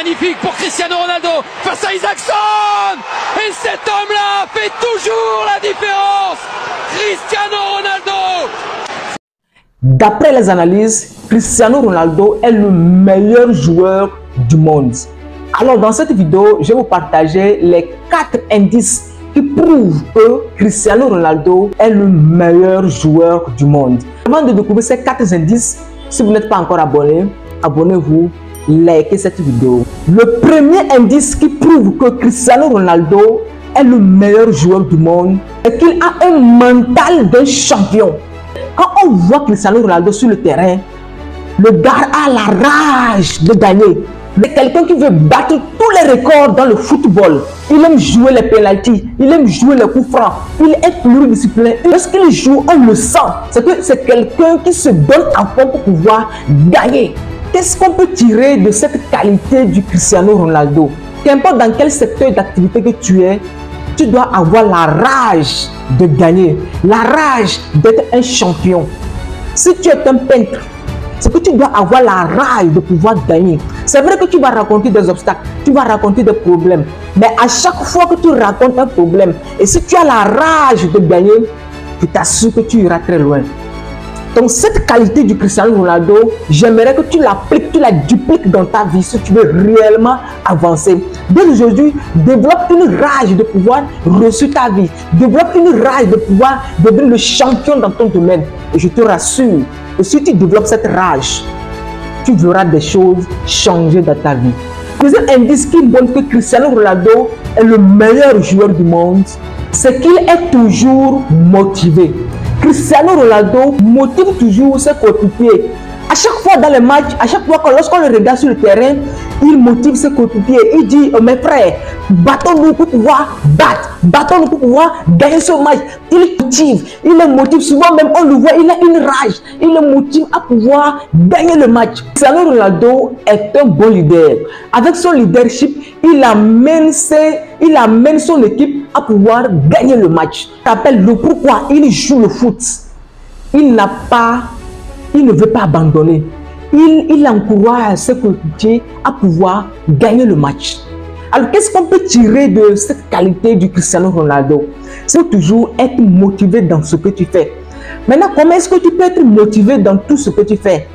magnifique pour Cristiano Ronaldo face à Isaacson. Et cet homme-là fait toujours la différence. Cristiano Ronaldo. D'après les analyses, Cristiano Ronaldo est le meilleur joueur du monde. Alors dans cette vidéo, je vais vous partager les 4 indices qui prouvent que Cristiano Ronaldo est le meilleur joueur du monde. Avant de découvrir ces 4 indices, si vous n'êtes pas encore abonné, abonnez-vous, likez cette vidéo. Le premier indice qui prouve que Cristiano Ronaldo est le meilleur joueur du monde, c'est qu'il a un mental d'un champion. Quand on voit Cristiano Ronaldo sur le terrain, le gars a la rage de gagner. C'est quelqu'un qui veut battre tous les records dans le football. Il aime jouer les pénaltys, il aime jouer les coups francs, il est pluridisciplinaire. Lorsqu'il joue, on le sent. C'est que c'est quelqu'un qui se donne à fond pour pouvoir gagner. Qu'est-ce qu'on peut tirer de cette qualité du Cristiano Ronaldo? Qu'importe dans quel secteur d'activité que tu es, tu dois avoir la rage de gagner, la rage d'être un champion. Si tu es un peintre, c'est que tu dois avoir la rage de pouvoir gagner. C'est vrai que tu vas raconter des obstacles, tu vas raconter des problèmes, mais à chaque fois que tu racontes un problème, et si tu as la rage de gagner, je t'assure que tu iras très loin. Donc cette qualité du Cristiano Ronaldo, j'aimerais que tu l'appliques, tu la dupliques dans ta vie si tu veux réellement avancer. Dès aujourd'hui, développe une rage de pouvoir réussir ta vie. Développe une rage de pouvoir devenir le champion dans ton domaine. Et je te rassure que si tu développes cette rage, tu verras des choses changer dans ta vie. Le deuxième indice qui montre que Cristiano Ronaldo est le meilleur joueur du monde, c'est qu'il est toujours motivé. Cristiano Ronaldo motive toujours ses coéquipiers. À chaque fois dans les matchs, à chaque fois lorsqu'on le regarde sur le terrain, il motive ses coéquipiers. Il dit, mes frères, battons-nous pour pouvoir battre, battons-nous pour pouvoir gagner ce match. Il les motive, souvent même on le voit, il a une rage. Il les motive à pouvoir gagner le match. Cristiano Ronaldo est un bon leader. Avec son leadership, il amène son équipe à pouvoir gagner le match. Ça s'appelle le pourquoi il joue le foot. Il ne veut pas abandonner. Il encourage ses coéquipiers à pouvoir gagner le match. Alors, qu'est-ce qu'on peut tirer de cette qualité du Cristiano Ronaldo? C'est toujours être motivé dans ce que tu fais. Maintenant, comment est-ce que tu peux être motivé dans tout ce que tu fais?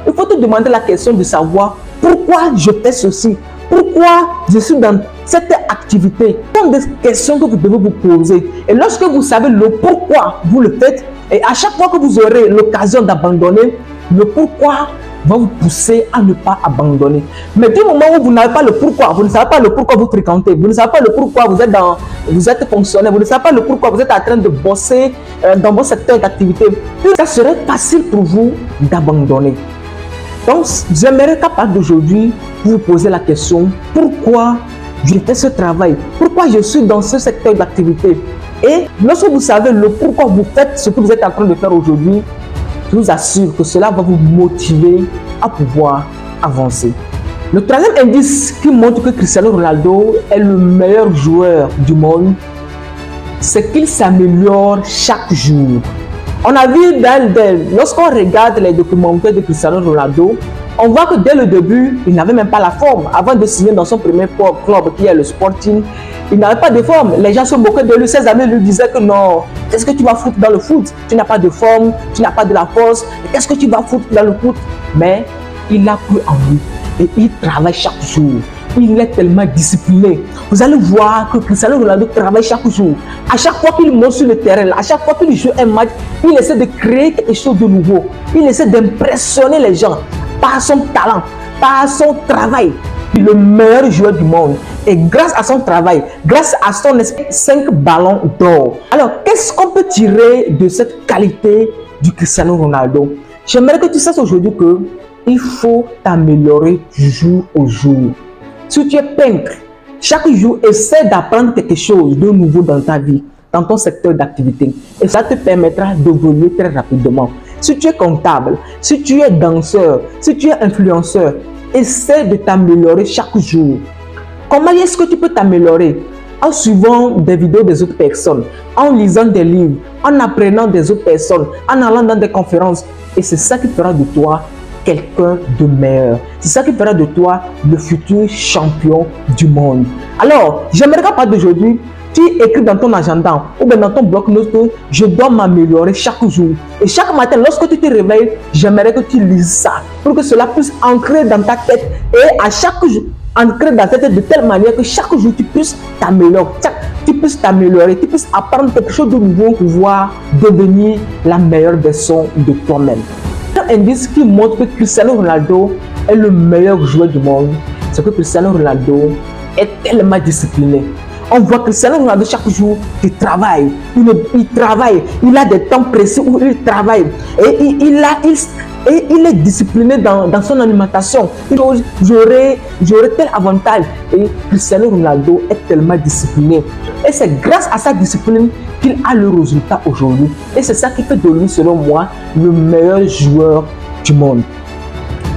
Il faut te demander la question de savoir pourquoi je fais ceci, pourquoi je suis dans cette activité. Ce sont des questions que vous devez vous poser. Et lorsque vous savez le pourquoi vous le faites, et à chaque fois que vous aurez l'occasion d'abandonner, le pourquoi va vous pousser à ne pas abandonner. Mais du moment où vous n'avez pas le pourquoi, vous ne savez pas le pourquoi vous fréquentez, vous ne savez pas le pourquoi vous êtes fonctionnaire, vous ne savez pas le pourquoi vous êtes en train de bosser dans votre secteur d'activité, ça serait facile pour vous d'abandonner. Donc, j'aimerais qu'à partir d'aujourd'hui, vous poser la question, pourquoi je fais ce travail? Pourquoi je suis dans ce secteur d'activité? Et lorsque vous savez le pourquoi vous faites ce que vous êtes en train de faire aujourd'hui, je vous assure que cela va vous motiver à pouvoir avancer. Le troisième indice qui montre que Cristiano Ronaldo est le meilleur joueur du monde, c'est qu'il s'améliore chaque jour. On a vu lorsqu'on regarde les documentaires de Cristiano Ronaldo, on voit que dès le début, il n'avait même pas la forme. Avant de signer dans son premier club qui est le Sporting, il n'avait pas de forme. Les gens se moquaient de lui. Ses amis lui disaient que non, qu'est-ce que tu vas foutre dans le foot? Tu n'as pas de forme, tu n'as pas de la force. Qu'est-ce que tu vas foutre dans le foot? Mais il a cru en lui et il travaille chaque jour. Il est tellement discipliné. Vous allez voir que Cristiano Ronaldo travaille chaque jour. À chaque fois qu'il monte sur le terrain, à chaque fois qu'il joue un match, il essaie de créer quelque chose de nouveau. Il essaie d'impressionner les gens par son talent, par son travail. Le meilleur joueur du monde. Et grâce à son travail, grâce à son 5 ballons d'or. Alors, qu'est-ce qu'on peut tirer de cette qualité du Cristiano Ronaldo? J'aimerais que tu saches aujourd'hui que il faut t'améliorer du jour au jour. Si tu es peintre, chaque jour, essaie d'apprendre quelque chose de nouveau dans ta vie, dans ton secteur d'activité. Et ça te permettra d'évoluer très rapidement. Si tu es comptable, si tu es danseur, si tu es influenceur, essaie de t'améliorer chaque jour. Comment est-ce que tu peux t'améliorer? En suivant des vidéos des autres personnes, en lisant des livres, en apprenant des autres personnes, en allant dans des conférences. Et c'est ça qui fera de toi quelqu'un de meilleur. C'est ça qui fera de toi le futur champion du monde. Alors, j'aimerais qu'à partir d'aujourd'hui, tu écris dans ton agenda ou bien dans ton bloc-notes que je dois m'améliorer chaque jour. Et chaque matin, lorsque tu te réveilles, j'aimerais que tu lises ça pour que cela puisse ancrer dans ta tête et à chaque jour, ancrer dans ta tête de telle manière que chaque jour tu puisses t'améliorer. Tu puisses t'améliorer, tu puisses apprendre quelque chose de nouveau pour pouvoir devenir la meilleure version de toi-même. Un indice qui montre que Cristiano Ronaldo est le meilleur joueur du monde, c'est que Cristiano Ronaldo est tellement discipliné. On voit Cristiano Ronaldo chaque jour, il travaille, il travaille, il a des temps précis où il travaille et il est discipliné dans son alimentation. J'aurais tel avantage. Et Cristiano Ronaldo est tellement discipliné. Et c'est grâce à sa discipline qu'il a le résultat aujourd'hui. Et c'est ça qui fait de lui, selon moi, le meilleur joueur du monde.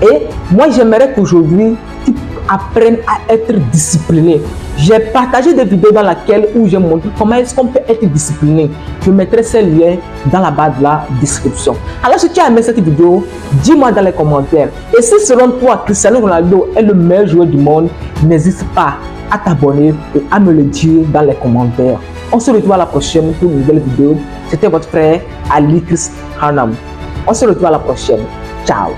Et moi, j'aimerais qu'aujourd'hui, tu apprennes à être discipliné. J'ai partagé des vidéos dans lesquelles où j'ai montré comment est-ce qu'on peut être discipliné. Je mettrai ces liens dans la barre de la description. Alors si tu as aimé cette vidéo, dis-moi dans les commentaires. Et si selon toi Cristiano Ronaldo est le meilleur joueur du monde, n'hésite pas à t'abonner et à me le dire dans les commentaires. On se retrouve à la prochaine pour une nouvelle vidéo. C'était votre frère Ali Chris Hanam. On se retrouve à la prochaine. Ciao.